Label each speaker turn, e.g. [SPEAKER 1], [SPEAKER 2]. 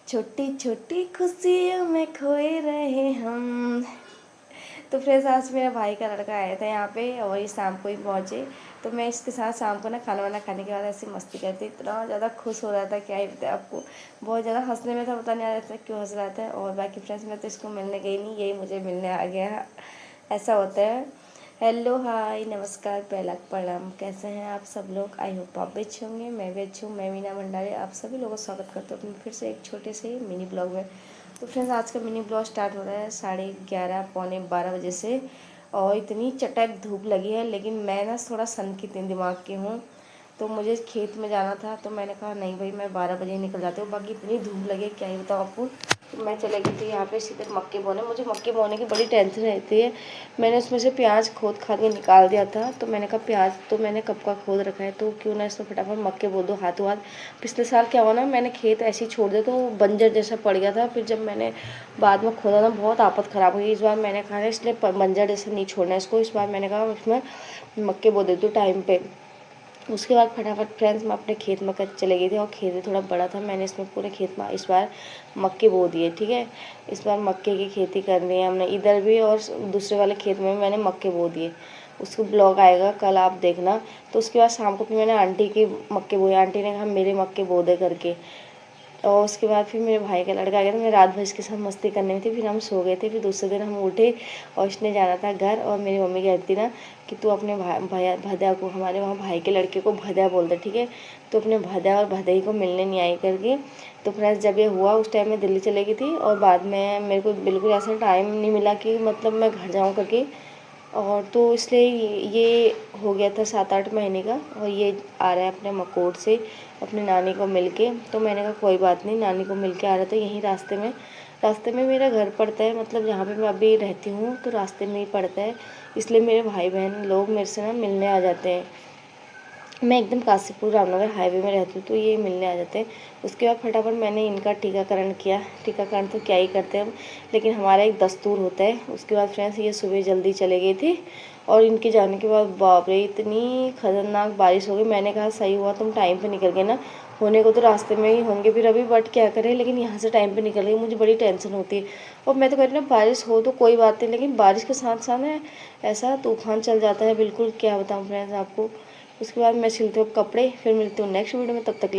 [SPEAKER 1] छोटी छोटी खुशियों में खोए रहे हम। तो फ्रेंड्स आज मेरा भाई का लड़का आया था यहाँ पे और ये शाम को ही पहुँचे। तो मैं इसके साथ शाम को ना खाना वाना खाने के बाद ऐसी मस्ती करती, इतना ज़्यादा खुश हो रहा था क्या ही बताया आपको। बहुत ज़्यादा हंसने में था, पता नहीं आ रहा था क्यों हंस रहा था। और बाकी फ्रेंड्स मैं तो इसको मिलने गई नहीं, यही मुझे मिलने आ गया, ऐसा होता है। हेलो हाय नमस्कार पहला प्रणाम, कैसे हैं आप सब लोग। आई होप आप भी अच्छे होंगे, मैं भी अच्छी हूँ। मैं मीना भंडारी आप सभी लोगों का स्वागत करती हूँ अपने फिर से एक छोटे से मिनी ब्लॉग में। तो फ्रेंड्स आज का मिनी ब्लॉग स्टार्ट हो रहा है 11:30 पौने 12 बजे से। और इतनी चटक धूप लगी है, लेकिन मैं ना थोड़ा सन की तीन दिमाग की हूँ। तो मुझे खेत में जाना था, तो मैंने कहा नहीं भाई मैं 12 बजे निकल जाती हूँ। बाकी इतनी धूप लगी क्या ही बताऊँ आपको। तो मैं चले गई थी यहाँ पे सीधे मक्के बोने। मुझे मक्के बोने की बड़ी टेंशन रहती है। मैंने उसमें से प्याज खोद खाद के निकाल दिया था। तो मैंने कहा प्याज तो मैंने कब का खोद रखा है, तो क्यों ना इसमें फटाफट मक्के बो दो हाथों हाथ। पिछले साल क्या हुआ ना, मैंने खेत ऐसे ही छोड़ दिया तो बंजर जैसा पड़ गया था। फिर जब मैंने बाद में खोदा ना बहुत आफत ख़राब हुई। इस बार मैंने कहा इसलिए बंजर जैसे नहीं छोड़ना इसको। इस बार मैंने कहा उसमें मक्के बो दे दूँ टाइम पे। उसके बाद फटाफट फ्रेंड्स मैं अपने खेत में चले गई थी और खेत थोड़ा बड़ा था। मैंने इसमें पूरे खेत में इस बार मक्के बो दिए, ठीक है। इस बार मक्के की खेती करनी है हमने इधर भी, और दूसरे वाले खेत में मैंने मक्के बो दिए। उसको ब्लॉग आएगा कल, आप देखना। तो उसके बाद शाम को फिर मैंने आंटी की मक्के बोए। आंटी ने कहा मेरे मक्के बो दे करके। और उसके बाद फिर मेरे भाई का लड़का आ गया था। मैं रात भर इसके साथ मस्ती करने में थी, फिर हम सो गए थे। फिर दूसरे दिन हम उठे और इसने जाना था घर। और मेरी मम्मी कहती ना कि तू अपने भाई भदैया को, हमारे वहाँ भाई के लड़के को भदैया बोलते, ठीक है। तो अपने भदैया और भदैई को मिलने नहीं आई करके। तो फ्रेंड्स जब ये हुआ उस टाइम मैं दिल्ली चली गई थी, और बाद में मेरे को बिल्कुल ऐसा टाइम नहीं मिला कि मतलब मैं घर जाऊँ करके। और तो इसलिए ये हो गया था 7-8 महीने का। और ये आ रहा है अपने मकोट से अपनी नानी को मिल के। तो मैंने कहा कोई बात नहीं, नानी को मिल के आ रहा था। यहीं रास्ते में मेरा घर पड़ता है, मतलब जहाँ पे मैं अभी रहती हूँ तो रास्ते में ही पड़ता है। इसलिए मेरे भाई बहन लोग मेरे से ना मिलने आ जाते हैं। मैं एकदम काशीपुर रामनगर हाईवे में रहती हूँ, तो ये मिलने आ जाते हैं। उसके बाद फटाफट मैंने इनका टीकाकरण किया। टीकाकरण तो क्या ही करते हैं हम, लेकिन हमारा एक दस्तूर होता है। उसके बाद फ्रेंड्स ये सुबह जल्दी चले गए थे। और इनके जाने के बाद बाप रे इतनी खतरनाक बारिश हो गई। मैंने कहा सही हुआ तुम टाइम पे निकल गए ना, होने को तो रास्ते में ही होंगे फिर अभी, बट क्या करें। लेकिन यहाँ से टाइम पे निकल गई, मुझे बड़ी टेंशन होती है। और मैं तो कह रही ना बारिश हो तो कोई बात नहीं, लेकिन बारिश के साथ साथ ना ऐसा तूफान चल जाता है बिल्कुल, क्या बताऊँ फ्रेंड्स आपको। उसके बाद मैं सिलती हूँ कपड़े, फिर मिलती हूँ नेक्स्ट वीडियो में, तब तक